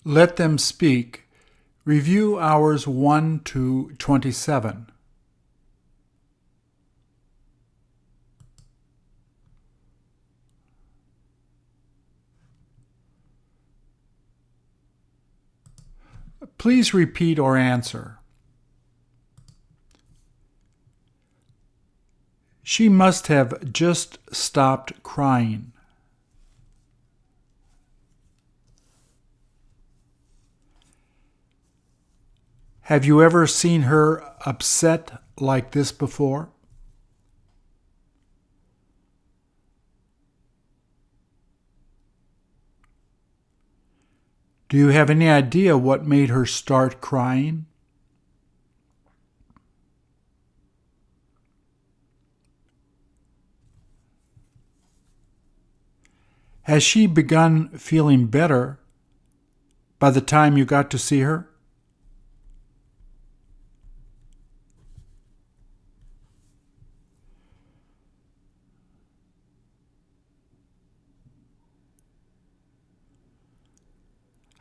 Let them speak. Review hours 1 to 27. Please repeat or answer. She must have just stopped crying. Have you ever seen her upset like this before? Do you have any idea what made her start crying? Has she begun feeling better by the time you got to see her?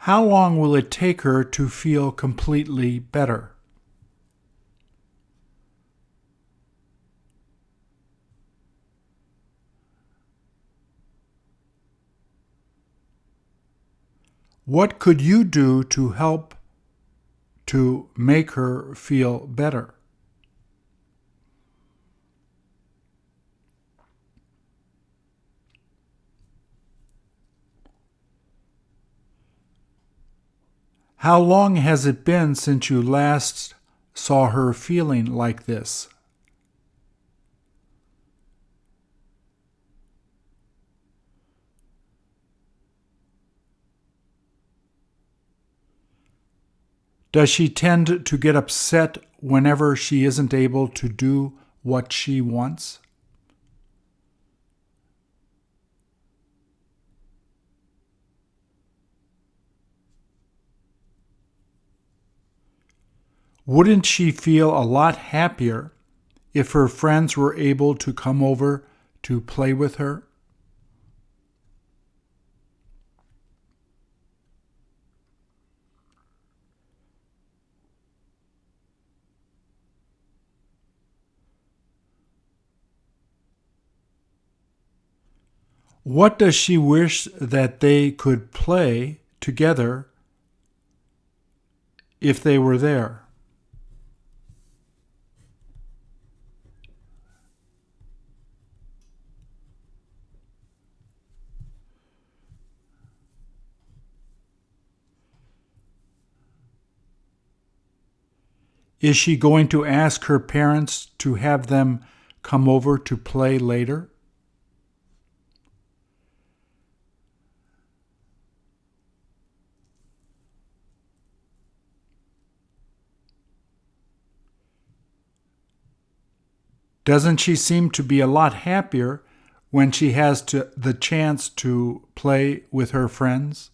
How long will it take her to feel completely better? What could you do to help to make her feel better? How long has it been since you last saw her feeling like this? Does she tend to get upset whenever she isn't able to do what she wants? Wouldn't she feel a lot happier if her friends were able to come over to play with her? What does she wish that they could play together if they were there? Is she going to ask her parents to have them come over to play later? Doesn't she seem to be a lot happier when she has the chance to play with her friends?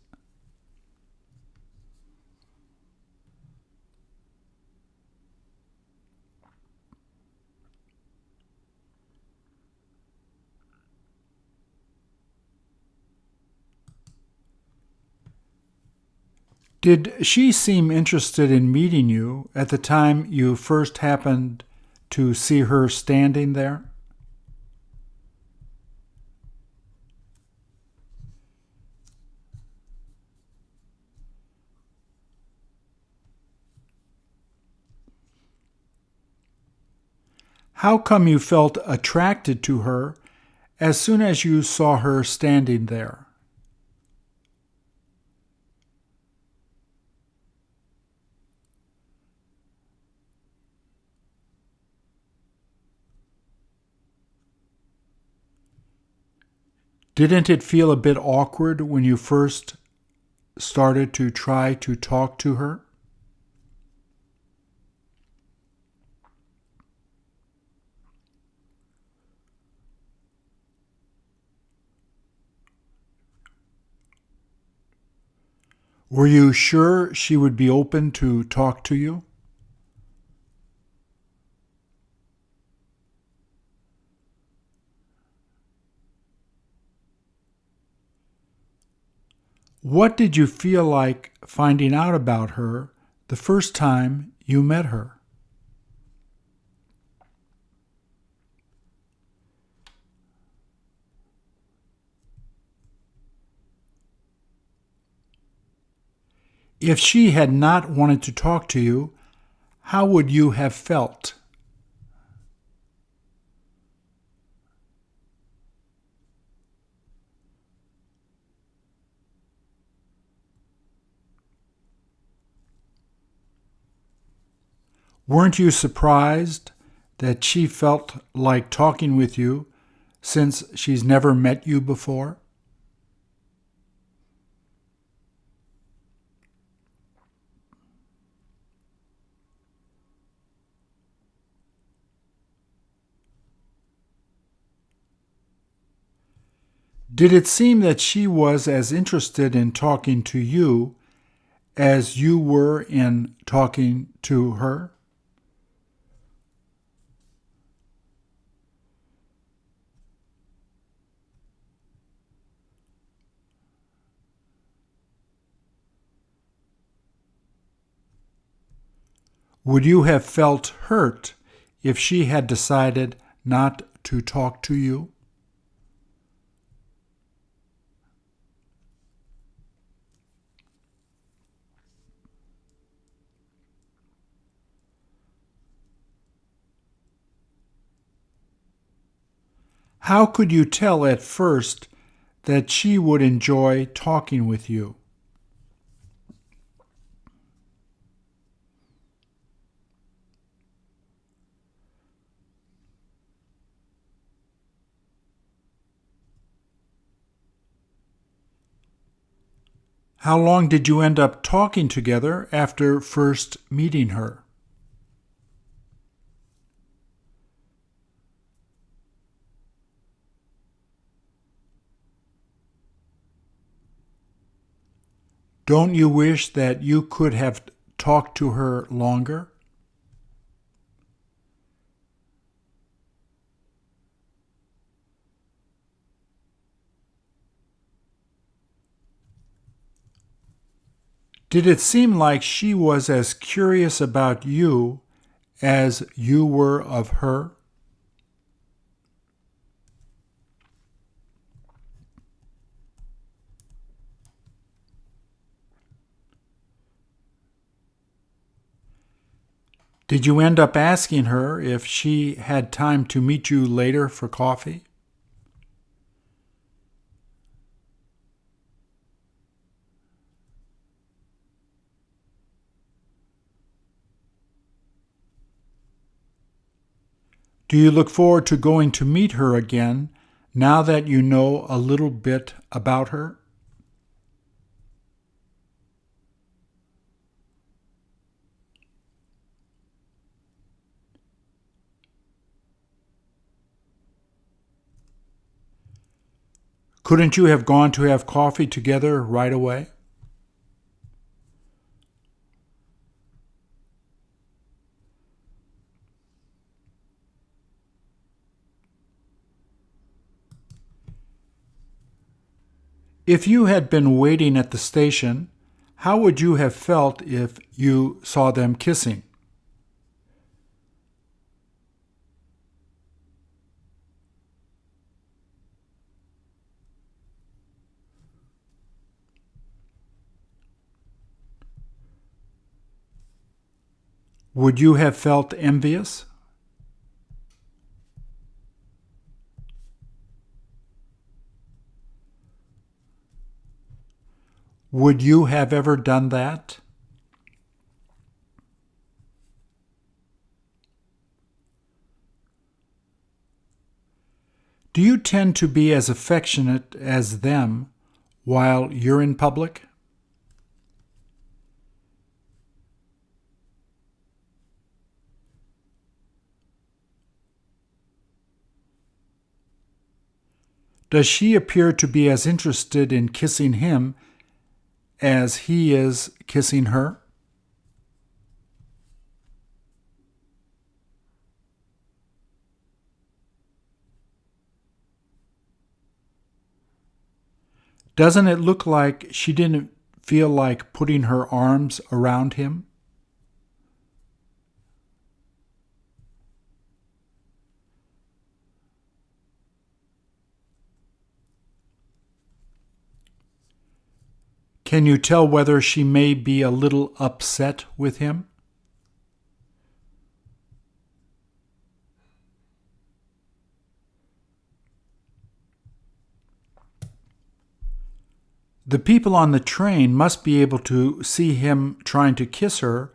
Did she seem interested in meeting you at the time you first happened to see her standing there? How come you felt attracted to her as soon as you saw her standing there? Didn't it feel a bit awkward when you first started to try to talk to her? Were you sure she would be open to talk to you? What did you feel like finding out about her the first time you met her? If she had not wanted to talk to you, how would you have felt? Weren't you surprised that she felt like talking with you since she's never met you before? Did it seem that she was as interested in talking to you as you were in talking to her? Would you have felt hurt if she had decided not to talk to you? How could you tell at first that she would enjoy talking with you? How long did you end up talking together after first meeting her? Don't you wish that you could have talked to her longer? Did it seem like she was as curious about you as you were of her? Did you end up asking her if she had time to meet you later for coffee? Do you look forward to going to meet her again now that you know a little bit about her? Couldn't you have gone to have coffee together right away? If you had been waiting at the station, how would you have felt if you saw them kissing? Would you have felt envious? Would you have ever done that? Do you tend to be as affectionate as them while you're in public? Does she appear to be as interested in kissing him as he is kissing her? Doesn't it look like she didn't feel like putting her arms around him? Can you tell whether she may be a little upset with him? The people on the train must be able to see him trying to kiss her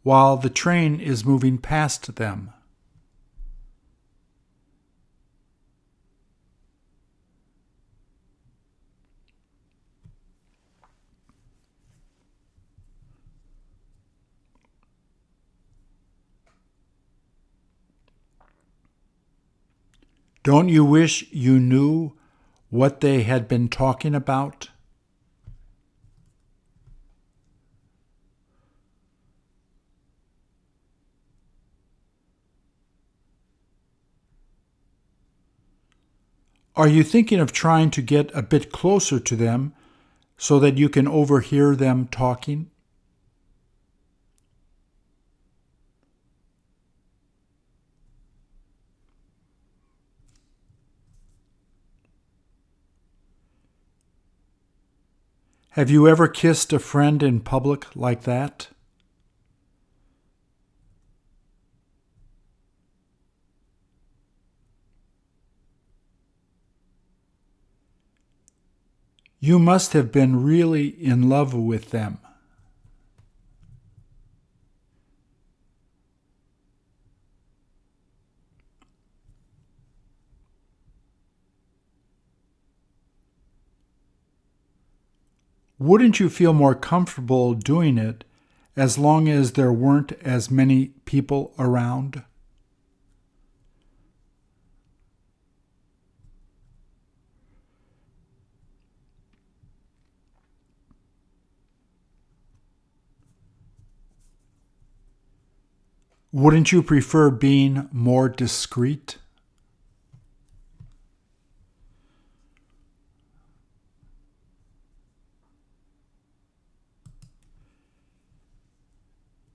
while the train is moving past them. Don't you wish you knew what they had been talking about? Are you thinking of trying to get a bit closer to them so that you can overhear them talking? Have you ever kissed a friend in public like that? You must have been really in love with them. Wouldn't you feel more comfortable doing it as long as there weren't as many people around? Wouldn't you prefer being more discreet?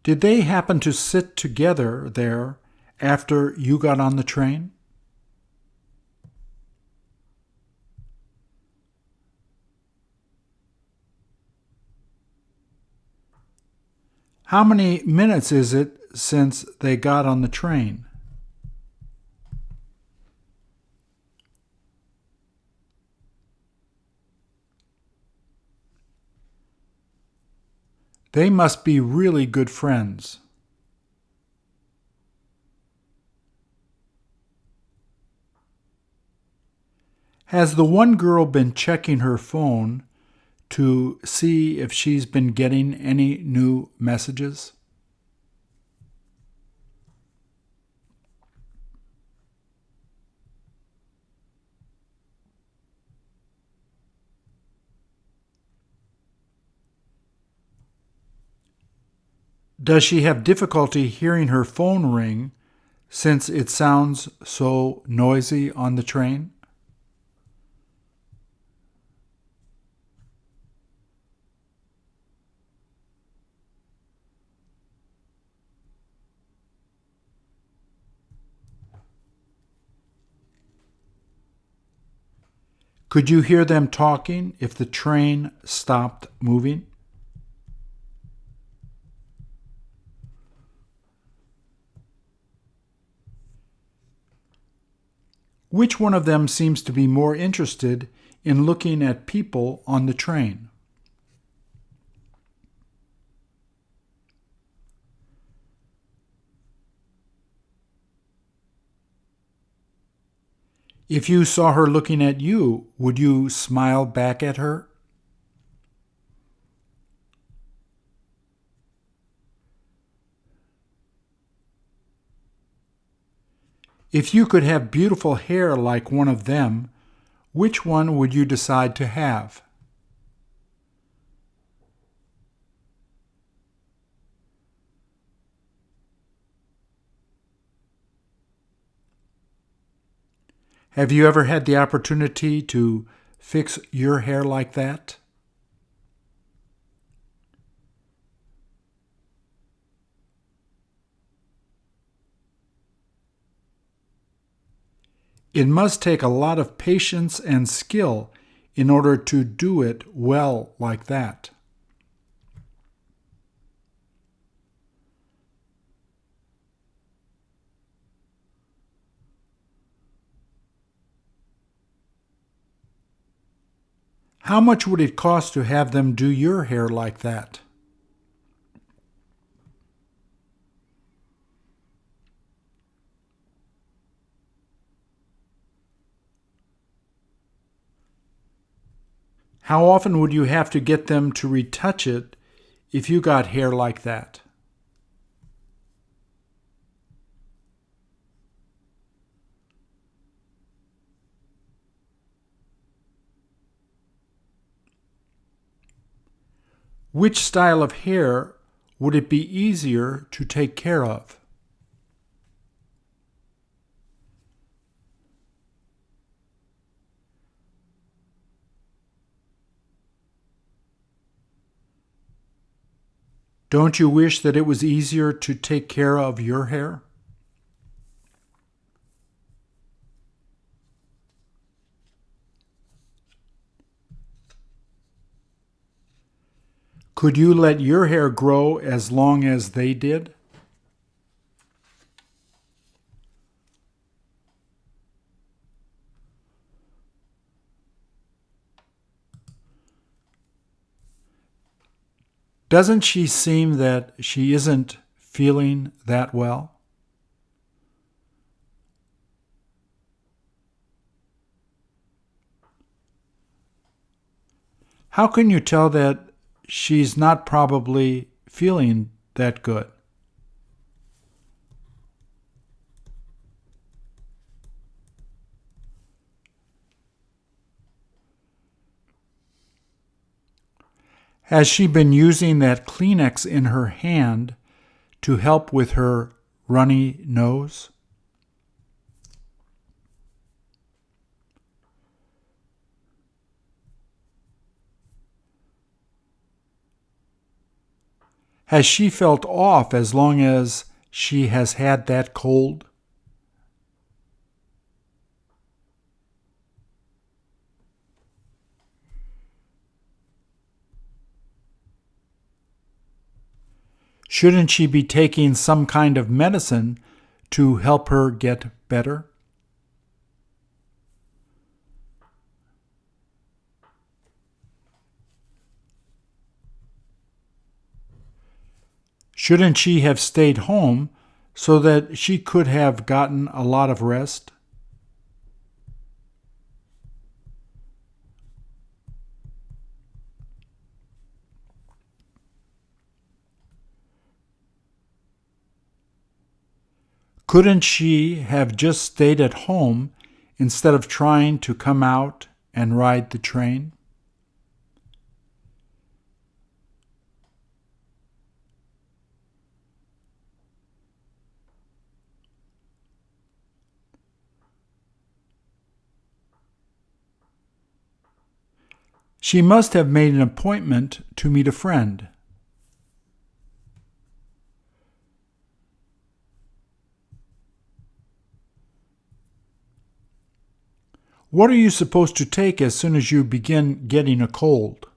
Did they happen to sit together there after you got on the train? How many minutes is it since they got on the train? They must be really good friends. Has the one girl been checking her phone to see if she's been getting any new messages? Does she have difficulty hearing her phone ring since it sounds so noisy on the train? Could you hear them talking if the train stopped moving? Which one of them seems to be more interested in looking at people on the train? If you saw her looking at you, would you smile back at her? If you could have beautiful hair like one of them, which one would you decide to have? Have you ever had the opportunity to fix your hair like that? It must take a lot of patience and skill in order to do it well like that. How much would it cost to have them do your hair like that? How often would you have to get them to retouch it if you got hair like that? Which style of hair would it be easier to take care of? Don't you wish that it was easier to take care of your hair? Could you let your hair grow as long as they did? Doesn't she seem that she isn't feeling that well? How can you tell that she's not probably feeling that good? Has she been using that Kleenex in her hand to help with her runny nose? Has she felt off as long as she has had that cold? Shouldn't she be taking some kind of medicine to help her get better? Shouldn't she have stayed home so that she could have gotten a lot of rest? Couldn't she have just stayed at home instead of trying to come out and ride the train? She must have made an appointment to meet a friend. What are you supposed to take as soon as you begin getting a cold?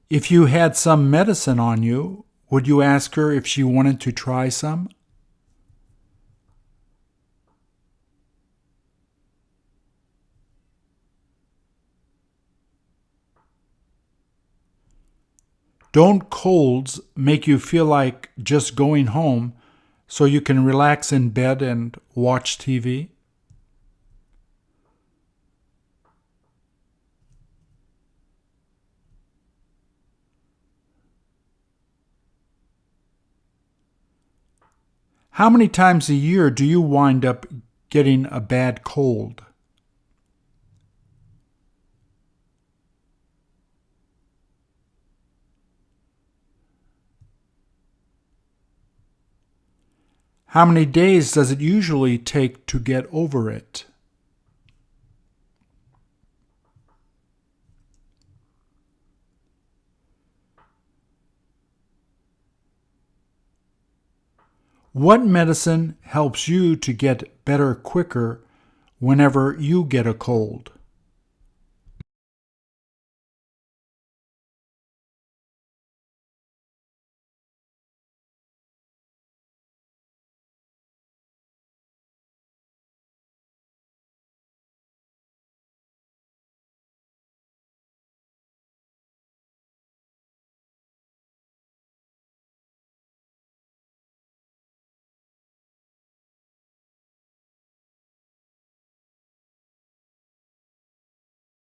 If you had some medicine on you, would you ask her if she wanted to try some? Don't colds make you feel like just going home so you can relax in bed and watch TV? How many times a year do you wind up getting a bad cold? How many days does it usually take to get over it? What medicine helps you to get better quicker whenever you get a cold?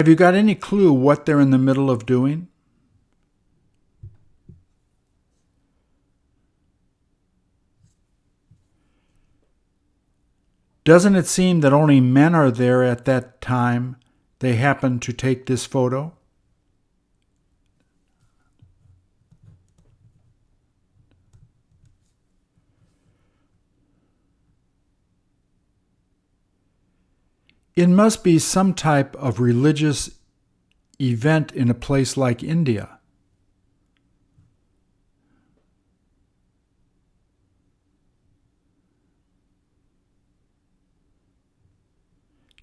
Have you got any clue what they're in the middle of doing? Doesn't it seem that only men are there at that time they happen to take this photo? It must be some type of religious event in a place like India.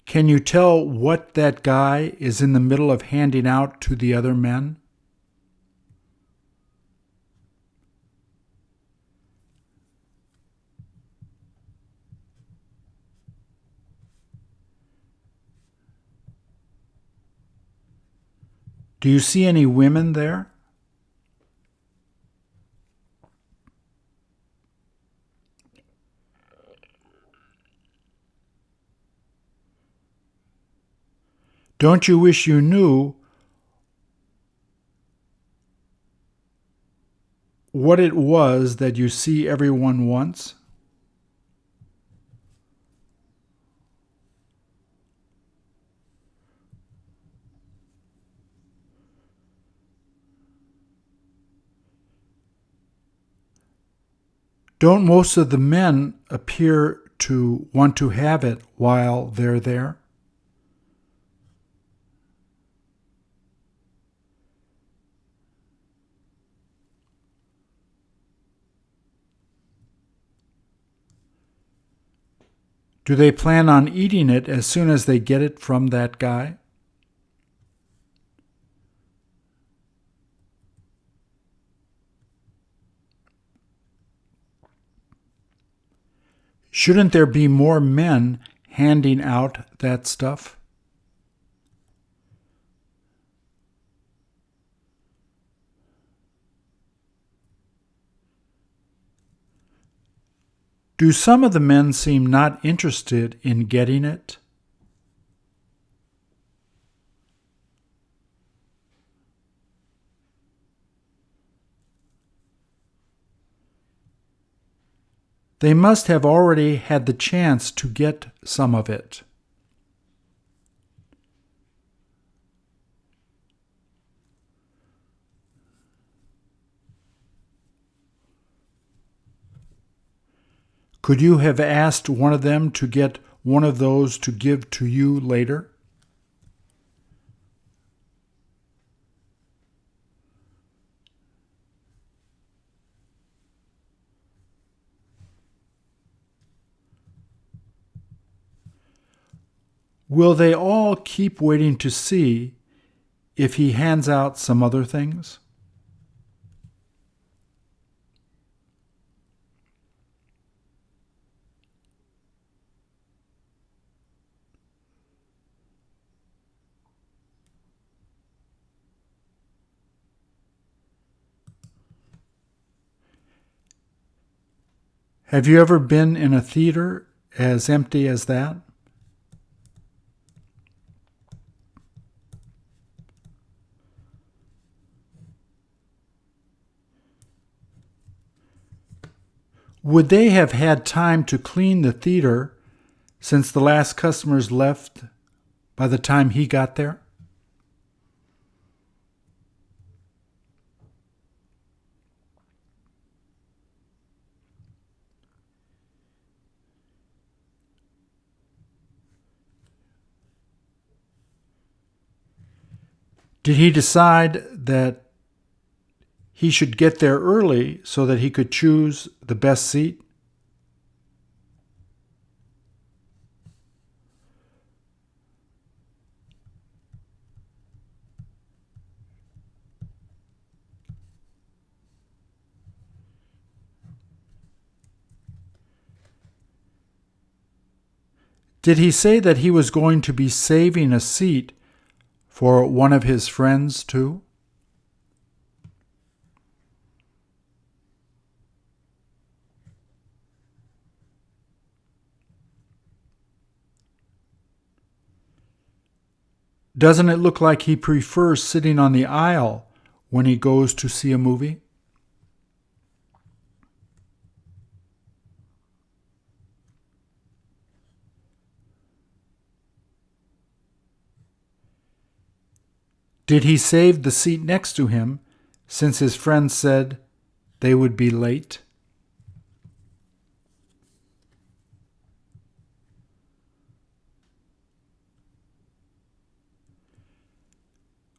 Can you tell what that guy is in the middle of handing out to the other men? Do you see any women there? Don't you wish you knew what it was that you see everyone once? Don't most of the men appear to want to have it while they're there? Do they plan on eating it as soon as they get it from that guy? Shouldn't there be more men handing out that stuff? Do some of the men seem not interested in getting it? They must have already had the chance to get some of it. Could you have asked one of them to get one of those to give to you later? Will they all keep waiting to see if he hands out some other things? Have you ever been in a theater as empty as that? Would they have had time to clean the theater since the last customers left by the time he got there? Did he decide that he should get there early so that he could choose the best seat? Did he say that he was going to be saving a seat for one of his friends too? Doesn't it look like he prefers sitting on the aisle when he goes to see a movie? Did he save the seat next to him since his friend said they would be late?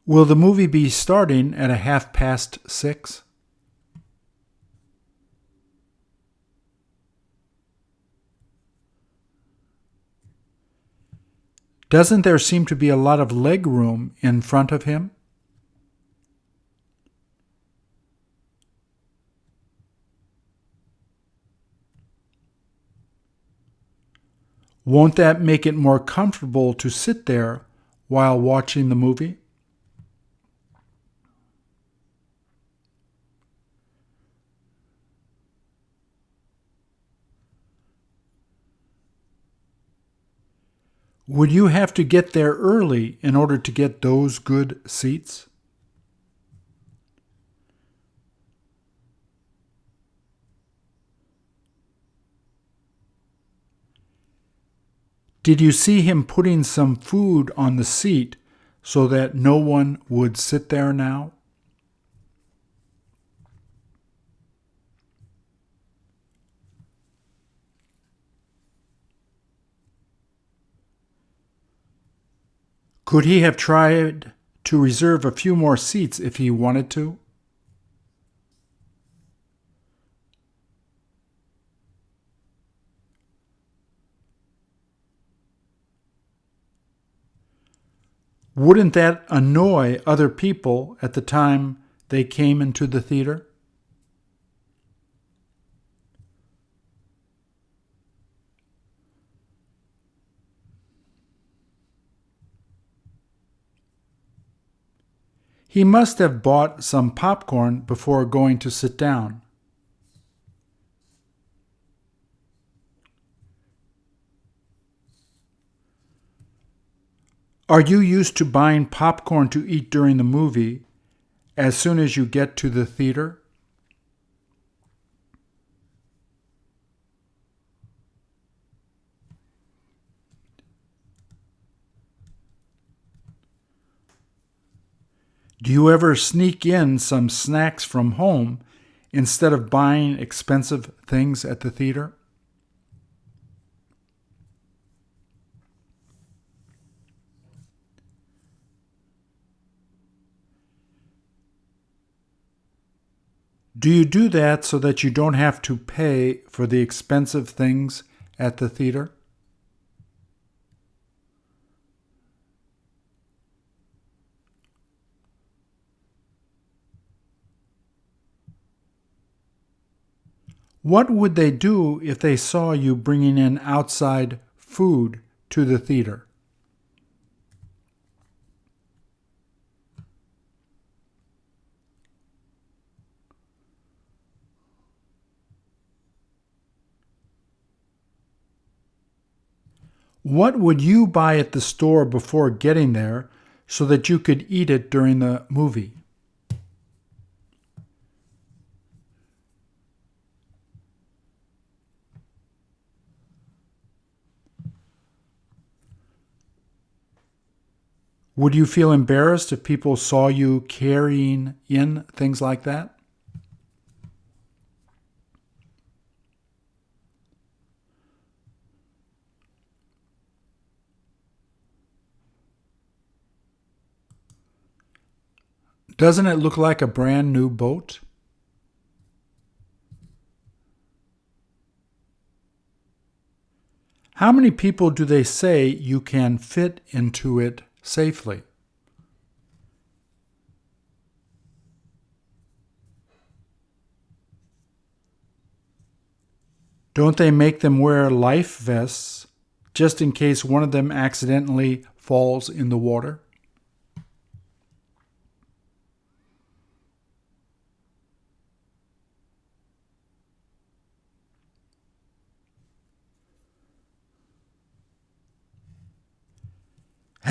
Will the movie be starting at 6:30? Doesn't there seem to be a lot of leg room in front of him? Won't that make it more comfortable to sit there while watching the movie? Would you have to get there early in order to get those good seats? Did you see him putting some food on the seat so that no one would sit there now? Could he have tried to reserve a few more seats if he wanted to? Wouldn't that annoy other people at the time they came into the theater? He must have bought some popcorn before going to sit down. Are you used to buying popcorn to eat during the movie as soon as you get to the theater? Do you ever sneak in some snacks from home instead of buying expensive things at the theater? Do you do that so that you don't have to pay for the expensive things at the theater? What would they do if they saw you bringing in outside food to the theater? What would you buy at the store before getting there so that you could eat it during the movie? Would you feel embarrassed if people saw you carrying in things like that? Doesn't it look like a brand new boat? How many people do they say you can fit into it safely? Don't they make them wear life vests just in case one of them accidentally falls in the water?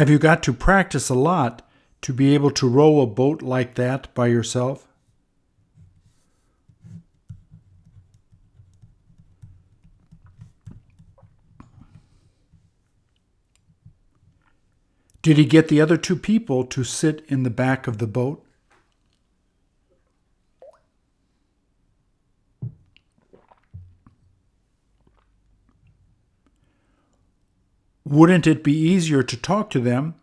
Have you got to practice a lot to be able to row a boat like that by yourself? Did he get the other two people to sit in the back of the boat? Wouldn't it be easier to talk to them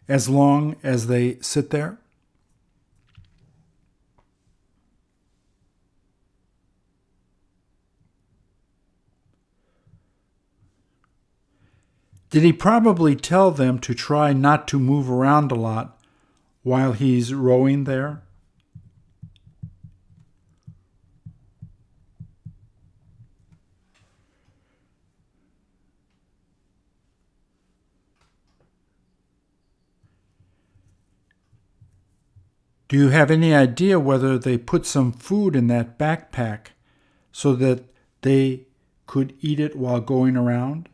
as long as they sit there? Did he probably tell them to try not to move around a lot while he's rowing there? Do you have any idea whether they put some food in that backpack so that they could eat it while going around?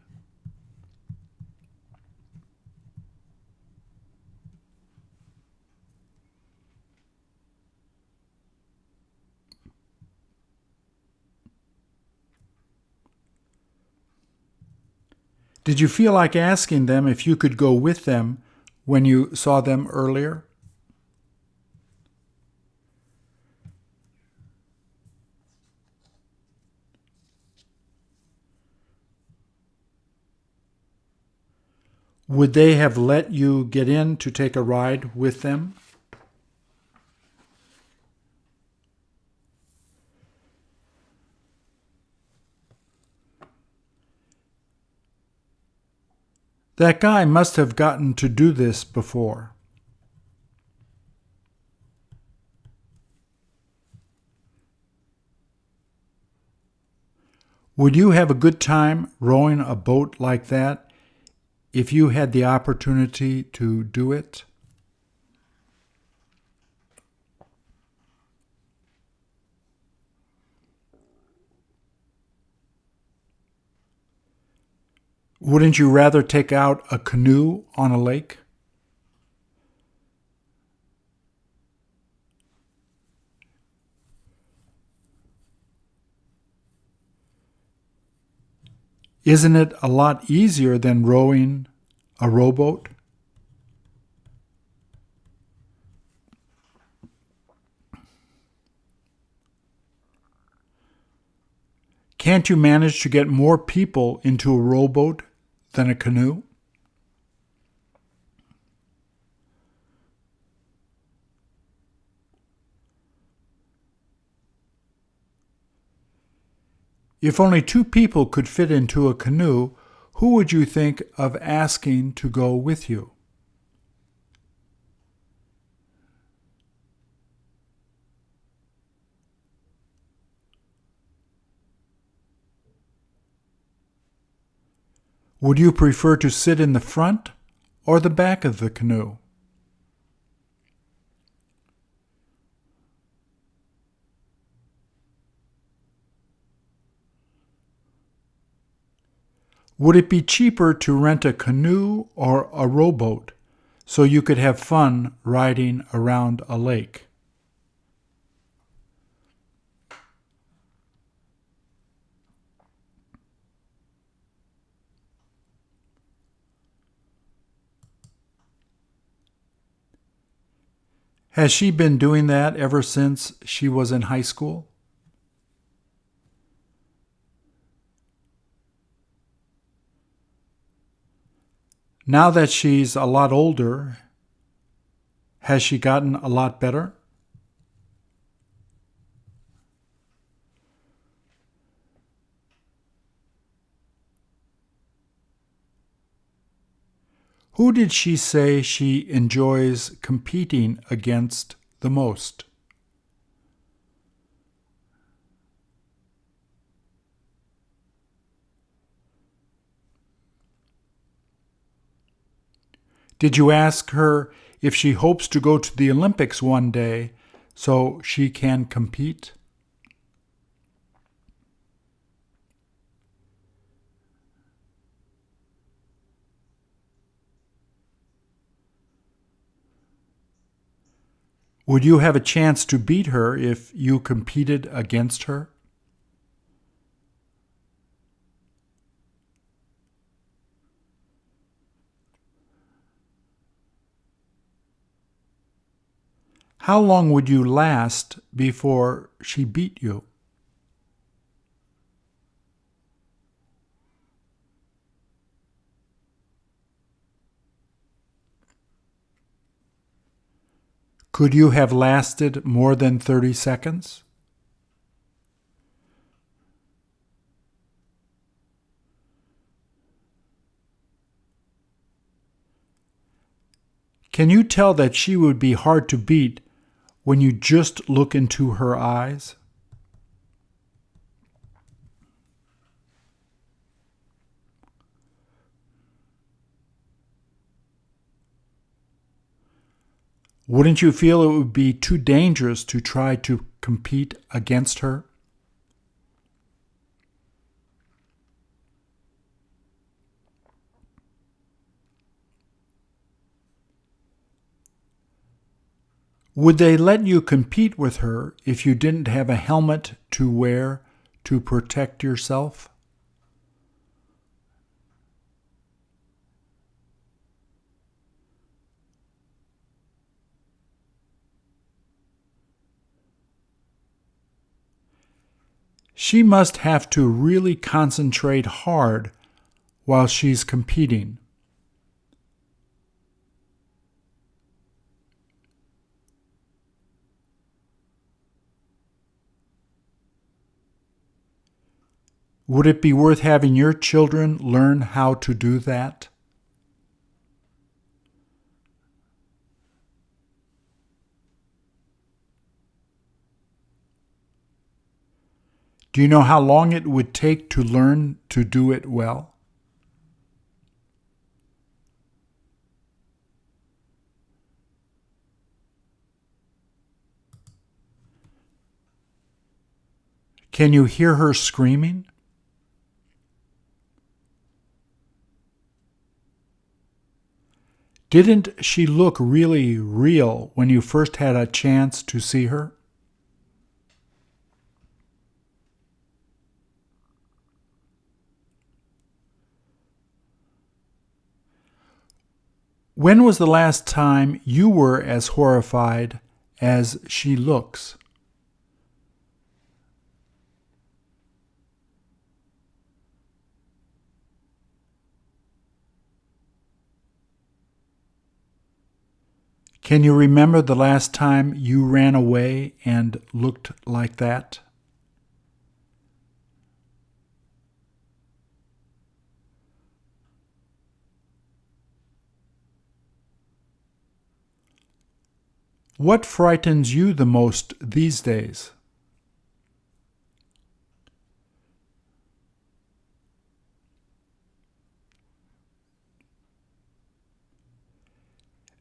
Did you feel like asking them if you could go with them when you saw them earlier? Would they have let you get in to take a ride with them? That guy must have gotten to do this before. Would you have a good time rowing a boat like that if you had the opportunity to do it? Wouldn't you rather take out a canoe on a lake? Isn't it a lot easier than rowing a rowboat? Can't you manage to get more people into a rowboat than a canoe? If only two people could fit into a canoe, who would you think of asking to go with you? Would you prefer to sit in the front or the back of the canoe? Would it be cheaper to rent a canoe or a rowboat so you could have fun riding around a lake? Has she been doing that ever since she was in high school? Now that she's a lot older, has she gotten a lot better? Who did she say she enjoys competing against the most? Did you ask her if she hopes to go to the Olympics one day so she can compete? Would you have a chance to beat her if you competed against her? How long would you last before she beat you? Could you have lasted more than 30 seconds? Can you tell that she would be hard to beat when you just look into her eyes? Wouldn't you feel it would be too dangerous to try to compete against her? Would they let you compete with her if you didn't have a helmet to wear to protect yourself? She must have to really concentrate hard while she's competing. Would it be worth having your children learn how to do that? Do you know how long it would take to learn to do it well? Can you hear her screaming? Didn't she look really real when you first had a chance to see her? When was the last time you were as horrified as she looks? Can you remember the last time you ran away and looked like that? What frightens you the most these days?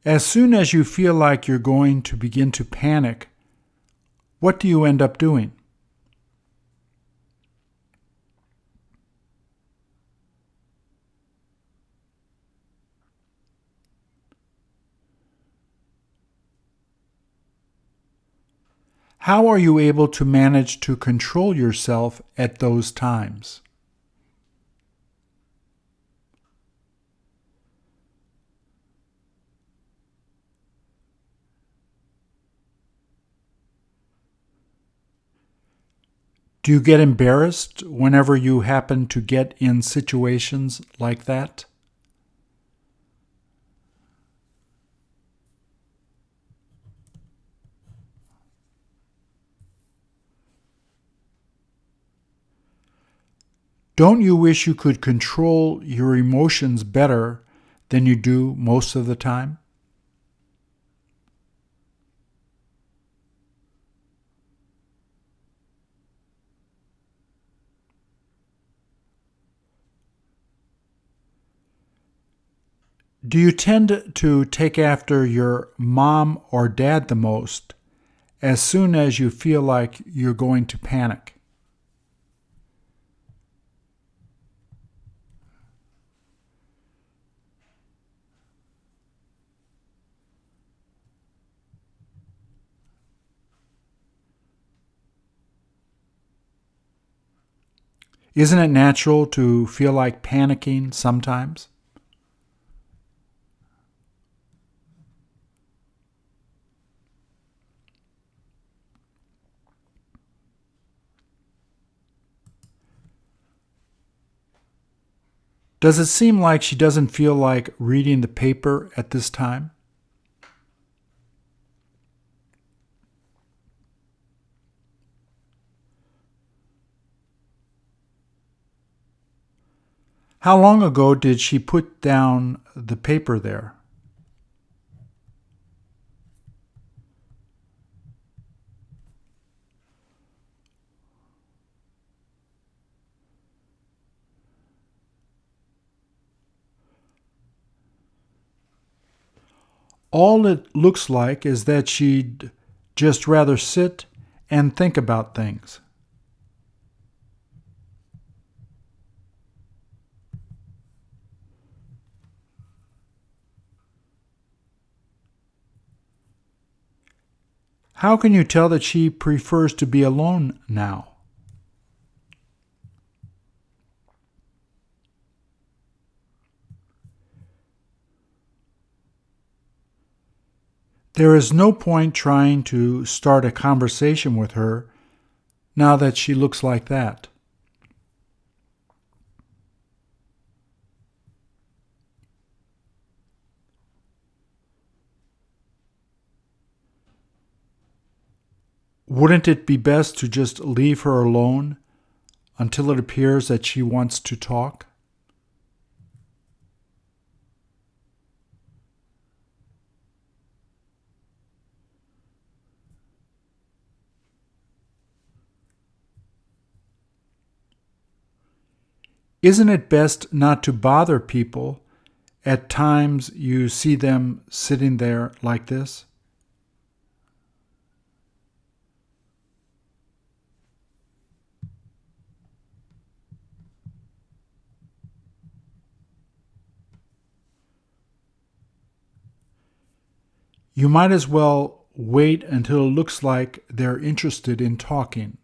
As soon as you feel like you're going to begin to panic, what do you end up doing? How are you able to manage to control yourself at those times? Do you get embarrassed whenever you happen to get in situations like that? Don't you wish you could control your emotions better than you do most of the time? Do you tend to take after your mom or dad the most as soon as you feel like you're going to panic? Isn't it natural to feel like panicking sometimes? Does it seem like she doesn't feel like reading the paper at this time? How long ago did she put down the paper there? All it looks like is that she'd just rather sit and think about things. How can you tell that she prefers to be alone now? There is no point trying to start a conversation with her now that she looks like that. Wouldn't it be best to just leave her alone until it appears that she wants to talk? Isn't it best not to bother people at times you see them sitting there like this? You might as well wait until it looks like they're interested in talking.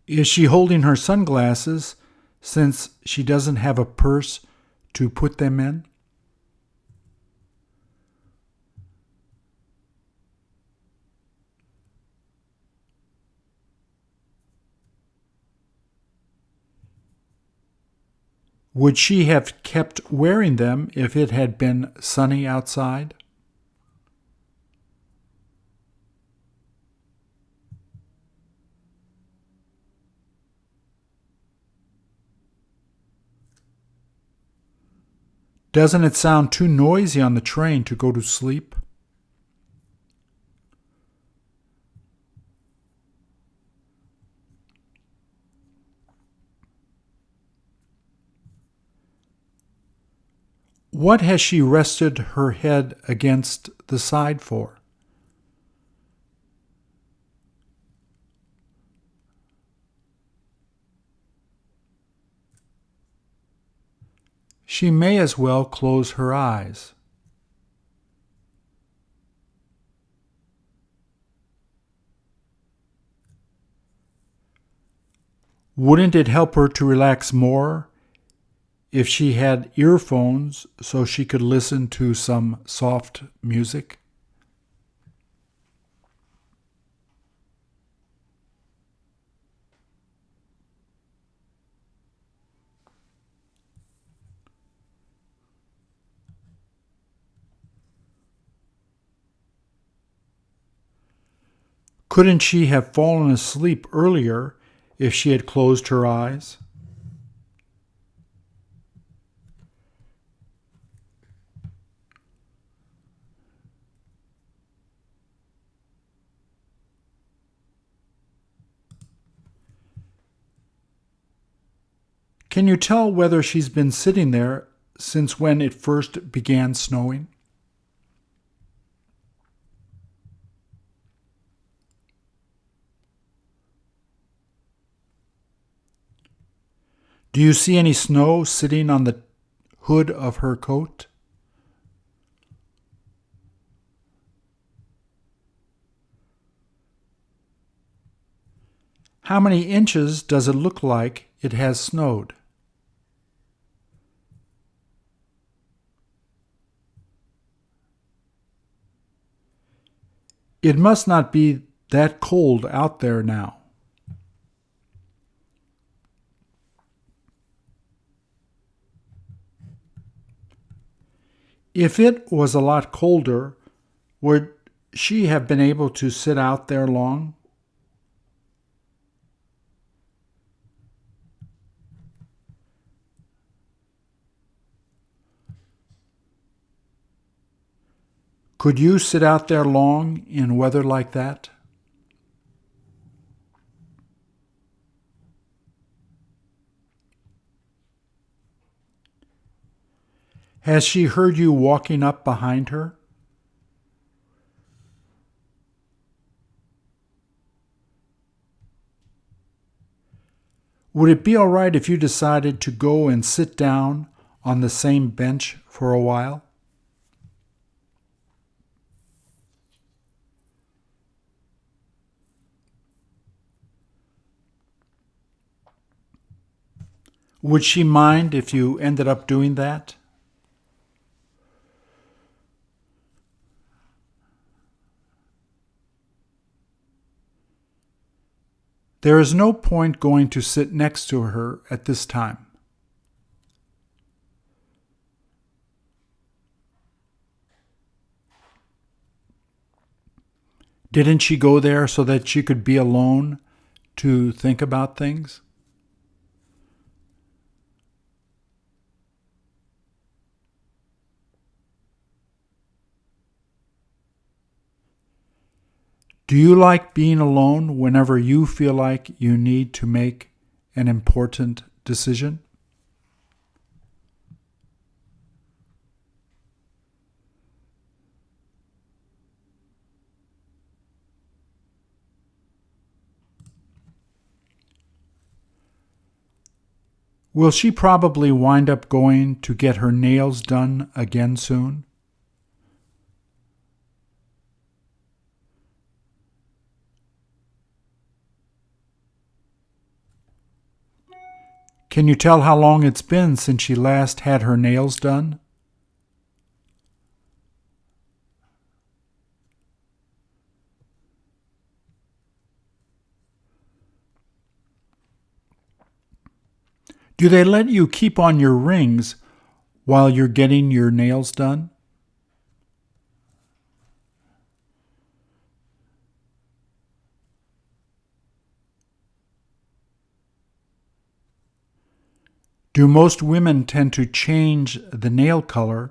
Is she holding her sunglasses since she doesn't have a purse to put them in? Would she have kept wearing them if it had been sunny outside? Doesn't it sound too noisy on the train to go to sleep? What has she rested her head against the side for? She may as well close her eyes. Wouldn't it help her to relax more if she had earphones so she could listen to some soft music? Couldn't she have fallen asleep earlier if she had closed her eyes? Can you tell whether she's been sitting there since when it first began snowing? Do you see any snow sitting on the hood of her coat? How many inches does it look like it has snowed? It must not be that cold out there now. If it was a lot colder, would she have been able to sit out there long? Could you sit out there long in weather like that? Has she heard you walking up behind her? Would it be all right if you decided to go and sit down on the same bench for a while? Would she mind if you ended up doing that? There is no point going to sit next to her at this time. Didn't she go there so that she could be alone to think about things? Do you like being alone whenever you feel like you need to make an important decision? Will she probably wind up going to get her nails done again soon? Can you tell how long it's been since she last had her nails done? Do they let you keep on your rings while you're getting your nails done? Do most women tend to change the nail color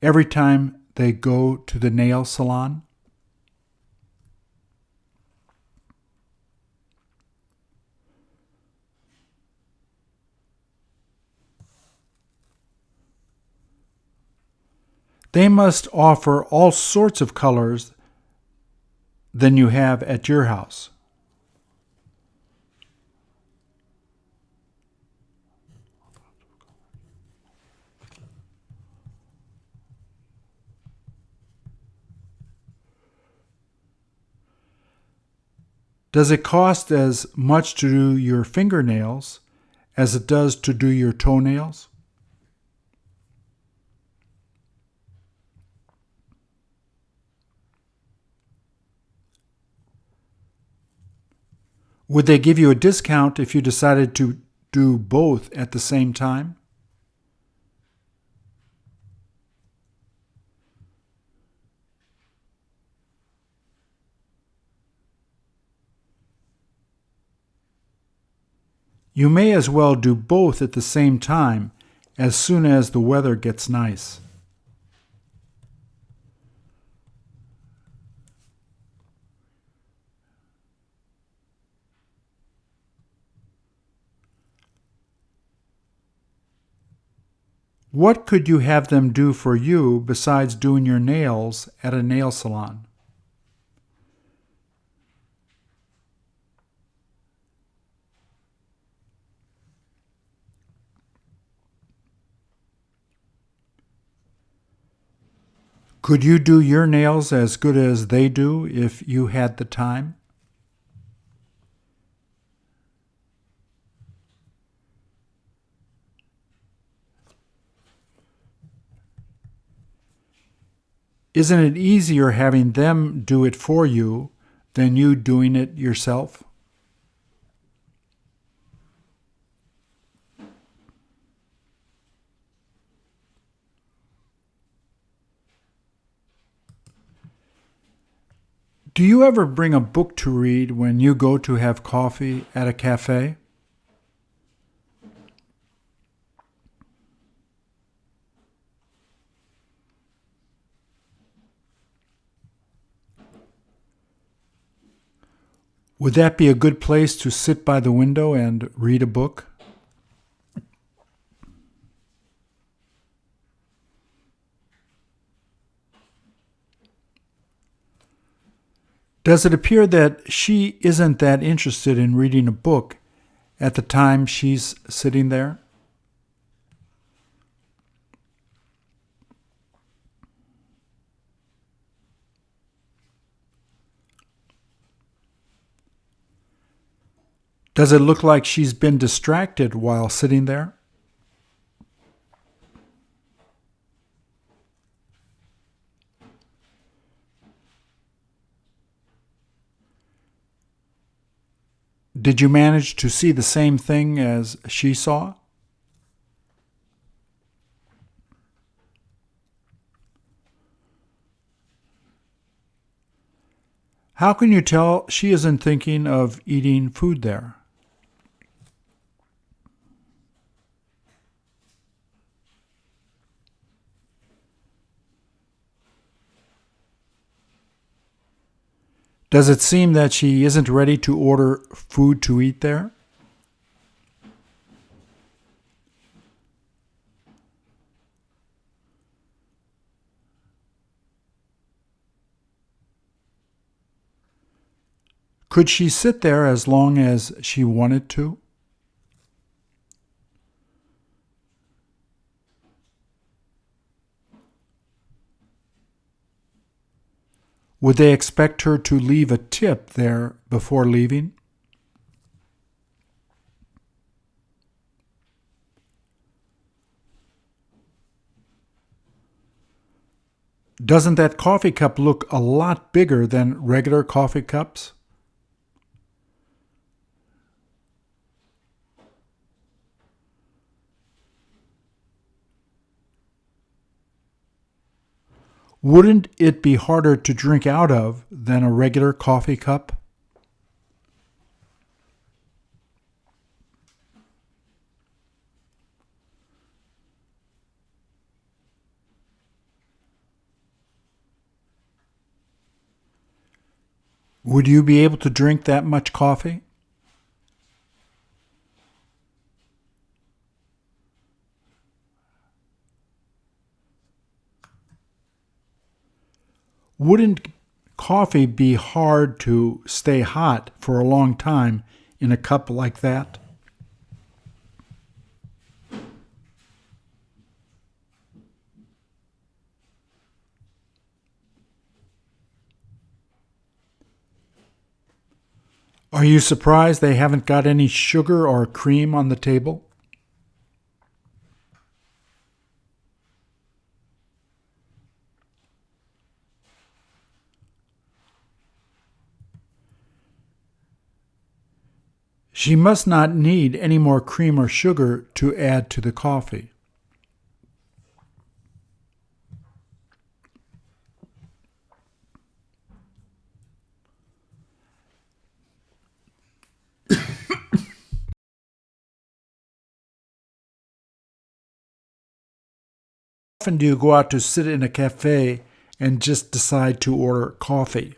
every time they go to the nail salon? They must offer all sorts of colors than you have at your house. Does it cost as much to do your fingernails as it does to do your toenails? Would they give you a discount if you decided to do both at the same time? You may as well do both at the same time as soon as the weather gets nice. What could you have them do for you besides doing your nails at a nail salon? Could you do your nails as good as they do if you had the time? Isn't it easier having them do it for you than you doing it yourself? Do you ever bring a book to read when you go to have coffee at a cafe? Would that be a good place to sit by the window and read a book? Does it appear that she isn't that interested in reading a book at the time she's sitting there? Does it look like she's been distracted while sitting there? Did you manage to see the same thing as she saw? How can you tell she isn't thinking of eating food there? Does it seem that she isn't ready to order food to eat there? Could she sit there as long as she wanted to? Would they expect her to leave a tip there before leaving? Doesn't that coffee cup look a lot bigger than regular coffee cups? Wouldn't it be harder to drink out of than a regular coffee cup? Would you be able to drink that much coffee? Wouldn't coffee be hard to stay hot for a long time in a cup like that? Are you surprised they haven't got any sugar or cream on the table? She must not need any more cream or sugar to add to the coffee. often do you go out to sit in a cafe and just decide to order coffee?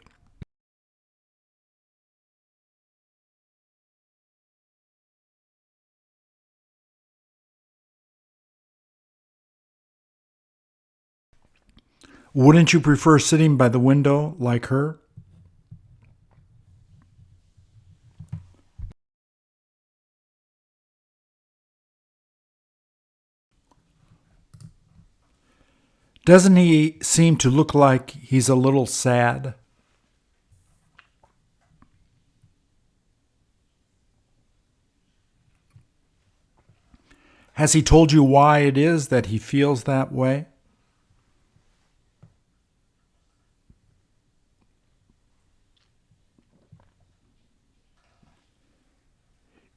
Wouldn't you prefer sitting by the window like her? Doesn't he seem to look like he's a little sad? Has he told you why it is that he feels that way?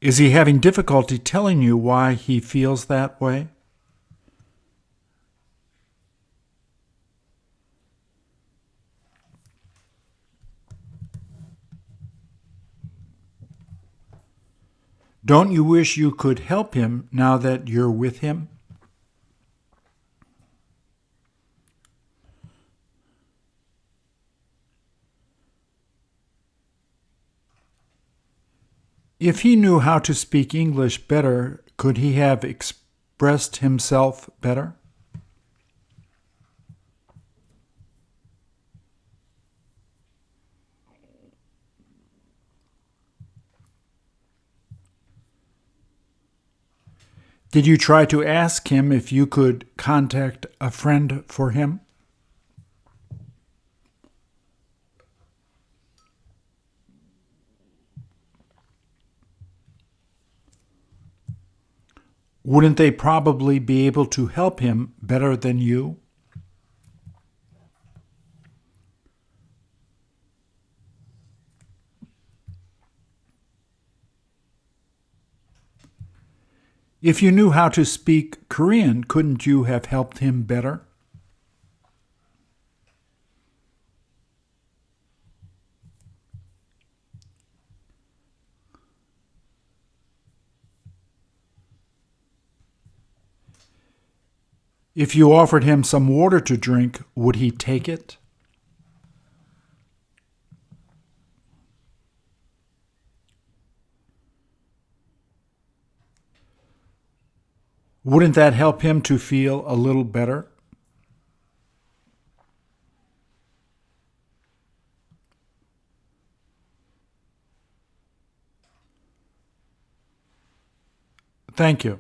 Is he having difficulty telling you why he feels that way? Don't you wish you could help him now that you're with him? If he knew how to speak English better, could he have expressed himself better? Did you try to ask him if you could contact a friend for him? Wouldn't they probably be able to help him better than you? If you knew how to speak Korean, couldn't you have helped him better? If you offered him some water to drink, would he take it? Wouldn't that help him to feel a little better? Thank you.